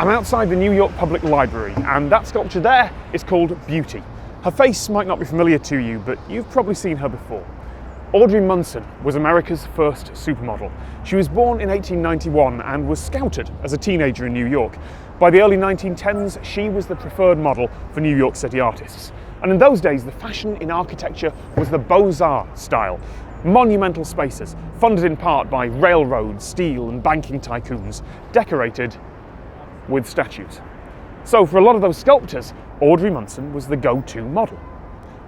I'm outside the New York Public Library, and that sculpture there is called Beauty. Her face might not be familiar to you, but you've probably seen her before. Audrey Munson was America's first supermodel. She was born in 1891 and was scouted as a teenager in New York. By the early 1910s, she was the preferred model for New York City artists. And in those days, the fashion in architecture was the Beaux-Arts style. Monumental spaces, funded in part by railroads, steel and banking tycoons, decorated with statues. So for a lot of those sculptors, Audrey Munson was the go-to model.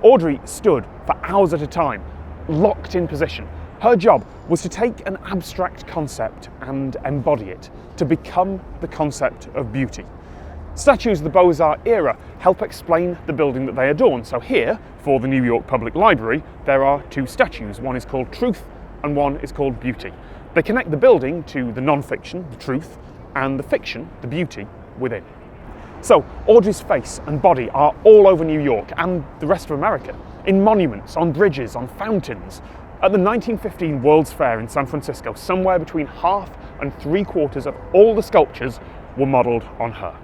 Audrey stood for hours at a time, locked in position. Her job was to take an abstract concept and embody it to become the concept of beauty. Statues of the Beaux-Arts era help explain the building that they adorn. So here, for the New York Public Library, there are two statues. One is called Truth and one is called Beauty. They connect the building to the non-fiction, the truth, and the fiction, the beauty, within. So Audrey's face and body are all over New York and the rest of America, in monuments, on bridges, on fountains. At the 1915 World's Fair in San Francisco, somewhere between half and three-quarters of all the sculptures were modelled on her.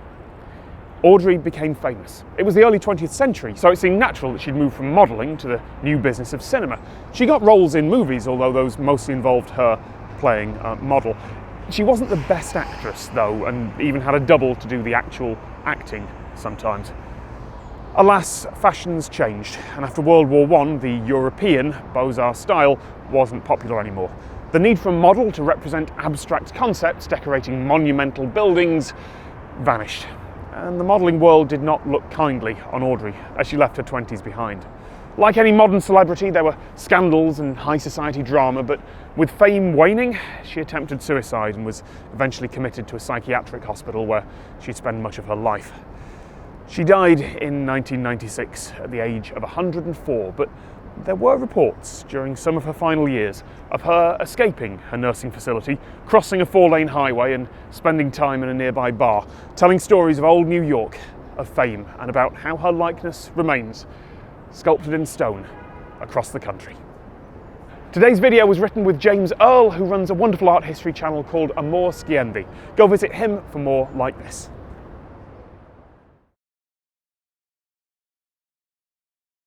Audrey became famous. It was the early 20th century, so it seemed natural that she'd move from modelling to the new business of cinema. She got roles in movies, although those mostly involved her playing a model. She wasn't the best actress, though, and even had a double to do the actual acting sometimes. Alas, fashions changed, and after World War I, the European Beaux-Arts style wasn't popular anymore. The need for a model to represent abstract concepts decorating monumental buildings vanished, and the modelling world did not look kindly on Audrey as she left her 20s behind. Like any modern celebrity, there were scandals and high society drama, but with fame waning, she attempted suicide and was eventually committed to a psychiatric hospital where she'd spend much of her life. She died in 1996 at the age of 104, but there were reports during some of her final years of her escaping her nursing facility, crossing a four-lane highway and spending time in a nearby bar, telling stories of old New York, of fame, and about how her likeness remains sculpted in stone across the country. Today's video was written with James Earl, who runs a wonderful art history channel called Amor Sciendi. Go visit him for more like this.